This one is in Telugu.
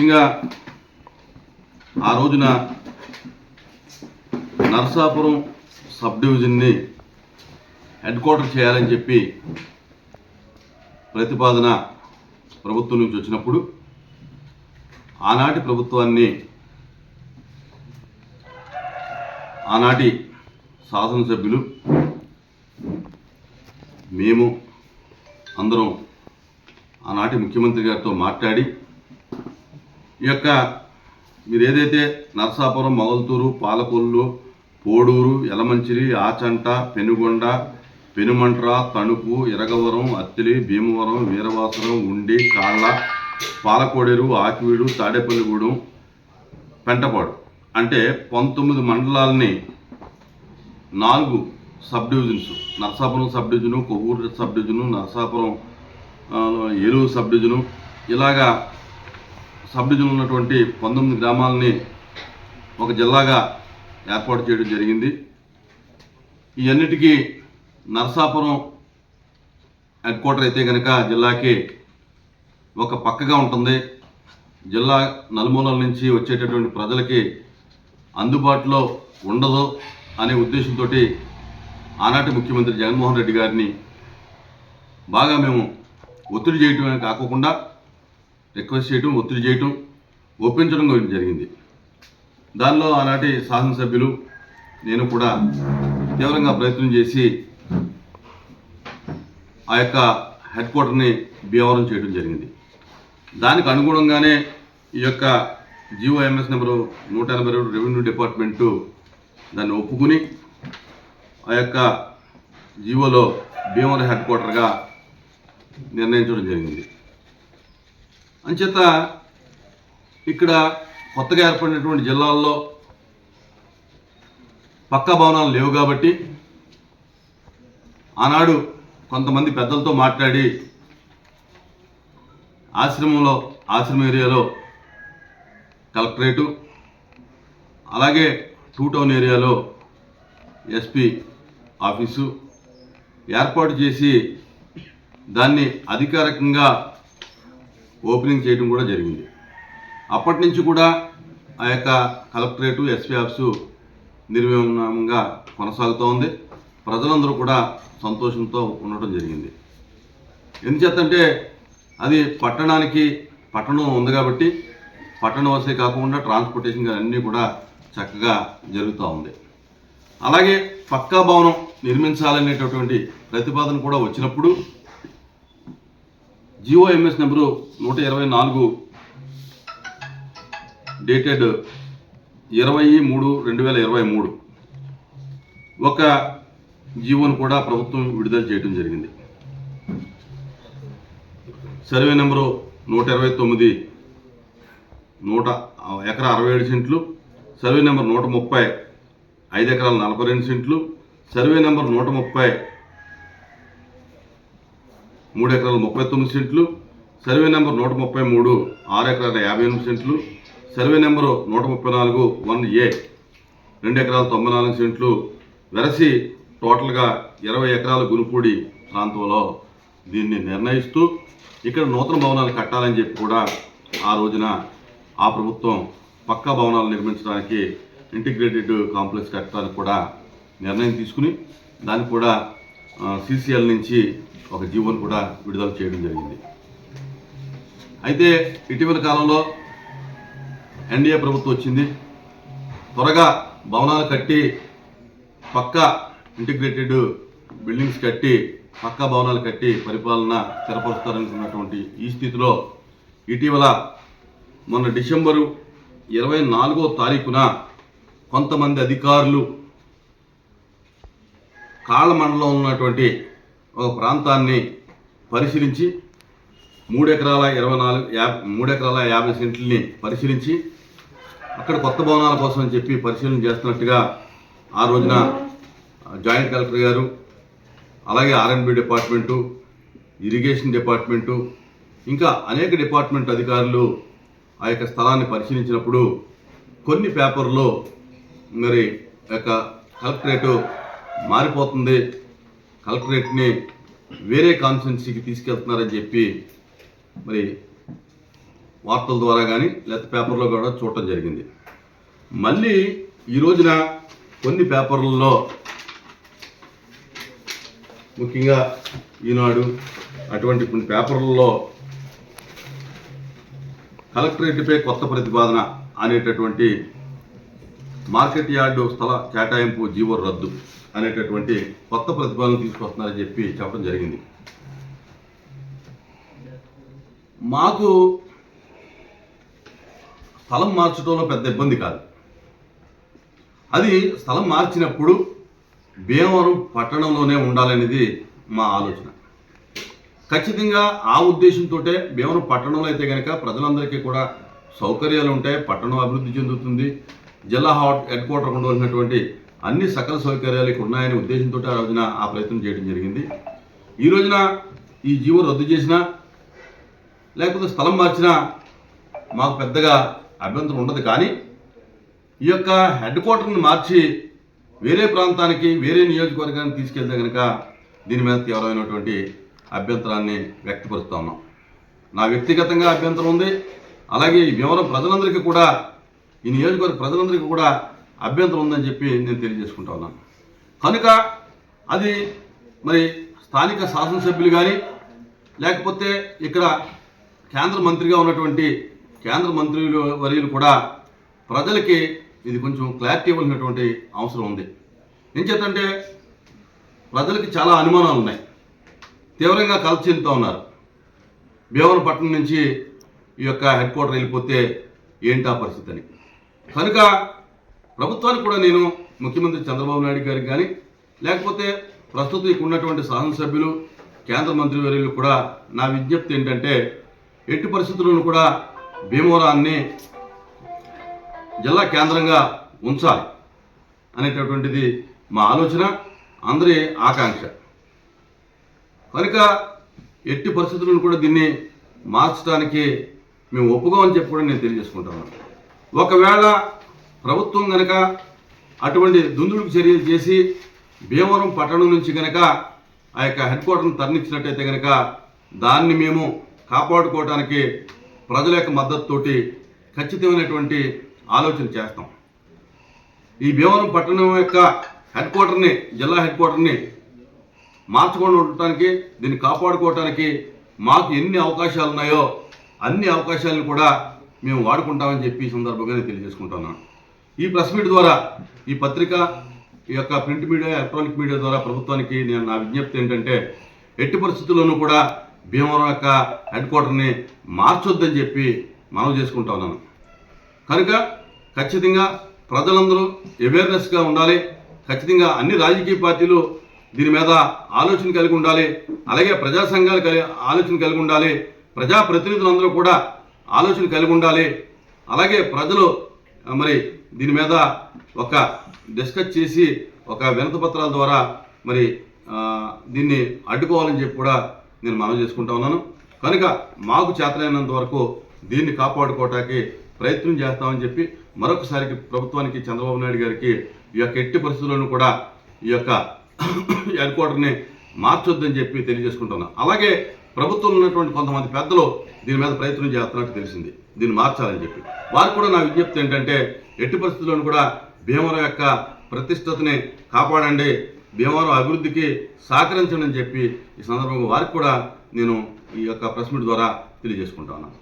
ముఖ్యంగా ఆ రోజున నరసాపురం సబ్ డివిజన్ని హెడ్ క్వార్టర్ చేయాలని చెప్పి ప్రతిపాదన ప్రభుత్వం నుంచి వచ్చినప్పుడు ఆనాటి ప్రభుత్వాన్ని ఆనాటి శాసనసభ్యులు మేము అందరం ఆనాటి ముఖ్యమంత్రి గారితో మాట్లాడి ఈ యొక్క మీరు ఏదైతే నరసాపురం, మొగల్తూరు, పాలకొల్లు, పోడూరు, యలమంచిలి, ఆచంట, పెనుగొండ, పెనుమంట్ర, తణుకు, ఇరగవరం, అత్తిలి, భీమవరం, వీరవాసరం, ఉండి, కాళ్ళ, పాలకోడేరు, ఆకివీడు, తాడేపల్లిగూడెం, పెంటపాడు అంటే 19 మండలాలని 4 sub divisions, Narasapuram sub division, Kovvur sub division, Narasapuram Eluru sub division, ఇలాగా సబ్ డివిజన్ ఉన్నటువంటి 19 గ్రామాలని ఒక జిల్లాగా ఏర్పాటు చేయడం జరిగింది. ఈ అన్నిటికీ నరసాపురం హెడ్ క్వార్టర్ అయితే కనుక జిల్లాకి ఒక పక్కగా ఉంటుంది. జిల్లా నలుమూలల నుంచి వచ్చేటటువంటి ప్రజలకి అందుబాటులో ఉండదు అనే ఉద్దేశంతో ఆనాటి ముఖ్యమంత్రి జగన్మోహన్ రెడ్డి గారిని బాగా మేము ఒత్తిడి చేయటమే కాకుండా రిక్వెస్ట్ చేయటం, ఒత్తిడి చేయటం, ఒప్పించడం జరిగింది. దానిలో ఆనాటి శాసనసభ్యులు నేను కూడా తీవ్రంగా ప్రయత్నం చేసి ఆ యొక్క హెడ్ క్వార్టర్ని భీమవరం చేయడం జరిగింది. దానికి అనుగుణంగానే ఈ యొక్క GOMS నెంబరు 182 రెవెన్యూ డిపార్ట్మెంటు దాన్ని ఒప్పుకుని ఆ యొక్క జీవోలో భీమవరం హెడ్ క్వార్టర్గా నిర్ణయించడం జరిగింది. అంచేత ఇక్కడ కొత్తగా ఏర్పడినటువంటి జిల్లాల్లో పక్కా భవనాలు లేవు కాబట్టి ఆనాడు కొంతమంది పెద్దలతో మాట్లాడి ఆశ్రమం ఏరియాలో కలెక్టరేటు, అలాగే 2 టౌన్ ఏరియాలో SP ఆఫీసు ఏర్పాటు చేసి దాన్ని అధికారికంగా ఓపెనింగ్ చేయడం కూడా జరిగింది. అప్పటి నుంచి కూడా ఆ యొక్క కలెక్టరేటు, SP ఆఫీసు నిర్విరామంగా కొనసాగుతూ ఉంది. ప్రజలందరూ కూడా సంతోషంతో ఉండటం జరిగింది. ఎందుచేతంటే అది పట్టణం ఉంది కాబట్టి పట్టణ వసతి కాకుండా ట్రాన్స్పోర్టేషన్ అన్నీ కూడా చక్కగా జరుగుతూ ఉంది. అలాగే పక్కా భవనం నిర్మించాలనేటటువంటి ప్రతిపాదన కూడా వచ్చినప్పుడు GOMS నెంబరు 124 డేటెడ్ 20/3/2023 ఒక జీవోను కూడా ప్రభుత్వం విడుదల చేయడం జరిగింది. సర్వే నెంబరు 129 ఎకరా 67 సెంట్లు, సర్వే నెంబర్ 130 5 ఎకరాల 42 సెంట్లు, సర్వే నెంబర్ 130 3 ఎకరాల 39 సెంట్లు, సర్వే నెంబర్ 133 6 ఎకరాల 58 సెంట్లు, సర్వే నెంబరు 134 1A 2 ఎకరాల 94 సెంట్లు వెరసి టోటల్గా 20 ఎకరాల గురుపూడి ప్రాంతంలో దీన్ని నిర్ణయిస్తూ ఇక్కడ నూతన భవనాలు కట్టాలని చెప్పి కూడా ఆ రోజున ఆ ప్రభుత్వం పక్కా భవనాలు నిర్మించడానికి ఇంటిగ్రేటెడ్ కాంప్లెక్స్ కట్టడానికి కూడా నిర్ణయం తీసుకుని దానికి కూడా CCL నుంచి ఒక జీవోను కూడా విడుదల చేయడం జరిగింది. అయితే ఇటీవల కాలంలో NDA ప్రభుత్వం వచ్చింది. త్వరగా భవనాలు కట్టి పక్కా ఇంటిగ్రేటెడ్ బిల్డింగ్స్ కట్టి పక్కా భవనాలు కట్టి పరిపాలన స్థిరపరుస్తారనుకున్నటువంటి ఈ స్థితిలో ఇటీవల మొన్న డిసెంబరు 24వ తారీఖున కొంతమంది అధికారులు కాళ్ళ మండలంలో ఉన్నటువంటి ఒక ప్రాంతాన్ని పరిశీలించి 3 ఎకరాల 50 సెంట్లని పరిశీలించి అక్కడ కొత్త భవనాల కోసం అని చెప్పి పరిశీలన చేస్తున్నట్టుగా ఆ రోజున జాయింట్ కలెక్టర్ గారు, అలాగే R&B డిపార్ట్మెంటు, ఇరిగేషన్ డిపార్ట్మెంటు, ఇంకా అనేక డిపార్ట్మెంట్ అధికారులు ఆ యొక్క స్థలాన్ని పరిశీలించినప్పుడు కొన్ని పేపర్లో మరి యొక్క కలెక్టరేటు మారిపోతుంది, కలెక్టరేట్ని వేరే కాన్స్టిట్యున్సీకి తీసుకెళ్తున్నారని చెప్పి మరి వార్తల ద్వారా కానీ లేకపోతే పేపర్లో కూడా చూడటం జరిగింది. మళ్ళీ ఈ రోజున కొన్ని పేపర్లలో, ముఖ్యంగా ఈనాడు అటువంటి కొన్ని పేపర్లలో కలెక్టరేట్పై కొత్త ప్రతిపాదన అనేటటువంటి మార్కెట్ యార్డు స్థల కేటాయింపు జీవో రద్దు అనేటటువంటి కొత్త ప్రతిపాదన తీసుకొస్తున్నారని చెప్పడం జరిగింది. మాకు స్థలం మార్చడంలో పెద్ద ఇబ్బంది కాదు. అది స్థలం మార్చినప్పుడు భీమవరం పట్టణంలోనే ఉండాలనేది మా ఆలోచన. ఖచ్చితంగా ఆ ఉద్దేశంతో భీమవరం పట్టణంలో అయితే కనుక ప్రజలందరికీ కూడా సౌకర్యాలు ఉంటాయి, పట్టణం అభివృద్ధి చెందుతుంది, జిల్లా హెడ్ క్వార్టర్ ఉండవలసినటువంటి అన్ని సకల సౌకర్యాలు ఇక్కడ ఉన్నాయనే ఉద్దేశంతో ఆ రోజున ఆ ప్రయత్నం చేయడం జరిగింది. ఈ రోజున ఈ జీవో రద్దు చేసినా లేకపోతే స్థలం మార్చినా మాకు పెద్దగా అభ్యంతరం ఉండదు. కానీ ఈ యొక్క హెడ్ క్వార్టర్ని మార్చి వేరే ప్రాంతానికి, వేరే నియోజకవర్గానికి తీసుకెళ్తే కనుక దీని మీద తీవ్రమైనటువంటి అభ్యంతరాన్ని వ్యక్తపరుస్తూ ఉన్నాం. నా వ్యక్తిగతంగా అభ్యంతరం ఉంది, అలాగే ఈ భీమవరం ప్రజలందరికీ కూడా, ఈ నియోజకవర్గ ప్రజలందరికీ కూడా అభ్యంతరం ఉందని చెప్పి నేను తెలియజేసుకుంటా ఉన్నాను. కనుక అది మరి స్థానిక శాసనసభ్యులు కానీ లేకపోతే ఇక్కడ కేంద్ర మంత్రిగా ఉన్నటువంటి కేంద్ర మంత్రులు వర్యులు కూడా ప్రజలకి ఇది కొంచెం క్లారిటీ ఇవ్వాల్సినటువంటి అవసరం ఉంది. ఏం చేతంటే ప్రజలకి చాలా అనుమానాలు ఉన్నాయి, తీవ్రంగా కలత చెందుతూ ఉన్నారు. భీమవరం పట్టణం నుంచి ఈ యొక్క హెడ్ క్వార్టర్ వెళ్ళిపోతే ఏంటా పరిస్థితి అని. కనుక ప్రభుత్వానికి కూడా నేను, ముఖ్యమంత్రి చంద్రబాబు నాయుడు గారికి కానీ లేకపోతే ప్రస్తుతం ఇక్కడ ఉన్నటువంటి శాసనసభ్యులు, కేంద్ర మంత్రి వర్యులు కూడా నా విజ్ఞప్తి ఏంటంటే, ఎట్టి పరిస్థితుల్లోనూ కూడా భీమవరాన్ని జిల్లా కేంద్రంగా ఉంచాలి అనేటటువంటిది మా ఆలోచన, అందరి ఆకాంక్ష. కనుక ఎట్టి పరిస్థితులను కూడా దీన్ని మార్చడానికి మేము ఒప్పుకోమని చెప్పి కూడా నేను తెలియజేసుకుంటాను. ఒకవేళ ప్రభుత్వం కనుక అటువంటి దుందుడుకు చర్యలు చేసి భీమవరం పట్టణం నుంచి కనుక ఆ యొక్క హెడ్ క్వార్టర్ను తరలించినట్టయితే కనుక దాన్ని మేము కాపాడుకోవడానికి ప్రజల యొక్క మద్దతుతోటి ఖచ్చితమైనటువంటి ఆలోచన చేస్తాం. ఈ భీమవరం పట్టణం యొక్క హెడ్ క్వార్టర్ని, జిల్లా హెడ్ క్వార్టర్ని మార్చకుండా ఉండటానికి, దీన్ని కాపాడుకోవటానికి మాకు ఎన్ని అవకాశాలు ఉన్నాయో అన్ని అవకాశాలను కూడా మేము వాడుకుంటామని చెప్పి ఈ సందర్భంగా నేను తెలియజేసుకుంటున్నాను. ఈ ప్రెస్ మీట్ ద్వారా, ఈ పత్రిక, ఈ యొక్క ప్రింట్ మీడియా, ఎలక్ట్రానిక్ మీడియా ద్వారా ప్రభుత్వానికి నేను నా విజ్ఞప్తి ఏంటంటే, ఎట్టి పరిస్థితుల్లోనూ కూడా భీమవరం యొక్క హెడ్ క్వార్టర్ని మార్చొద్దని చెప్పి మనవి చేసుకుంటా ఉన్నాను. కనుక ఖచ్చితంగా ప్రజలందరూ అవేర్నెస్గా ఉండాలి. ఖచ్చితంగా అన్ని రాజకీయ పార్టీలు దీని మీద ఆలోచన కలిగి ఉండాలి, అలాగే ప్రజా సంఘాలు ఆలోచన కలిగి ఉండాలి, ప్రజాప్రతినిధులందరూ కూడా ఆలోచన కలిగి ఉండాలి. అలాగే ప్రజలు మరి దీని మీద ఒక డిస్కస్ చేసి ఒక వినతి పత్రాల ద్వారా మరి దీన్ని అడ్డుకోవాలని చెప్పి కూడా నేను మనవి చేసుకుంటా ఉన్నాను. కనుక మాకు చేతనైనంత వరకు దీన్ని కాపాడుకోవటానికి ప్రయత్నం చేస్తామని చెప్పి మరొకసారి ప్రభుత్వానికి, చంద్రబాబు నాయుడు గారికి ఈ యొక్క ఎట్టి పరిస్థితుల్లోనూ కూడా ఈ యొక్క హెడ్ క్వార్టర్ని మార్చొద్దని చెప్పి తెలియజేసుకుంటున్నాను. అలాగే ప్రభుత్వంలో ఉన్నటువంటి కొంతమంది పెద్దలు దీని మీద ప్రయత్నం చేస్తున్నట్టు తెలిసింది, దీన్ని మార్చాలని చెప్పి. వారికి కూడా నా విజ్ఞప్తి ఏంటంటే, ఎట్టి పరిస్థితుల్లోనూ కూడా భీమవరం యొక్క ప్రతిష్టతని కాపాడండి, భీమవరం అభివృద్ధికి సహకరించండి అని చెప్పి ఈ సందర్భంగా వారికి కూడా నేను ఈ యొక్క ప్రెస్ మీట్ ద్వారా తెలియజేసుకుంటా ఉన్నాను.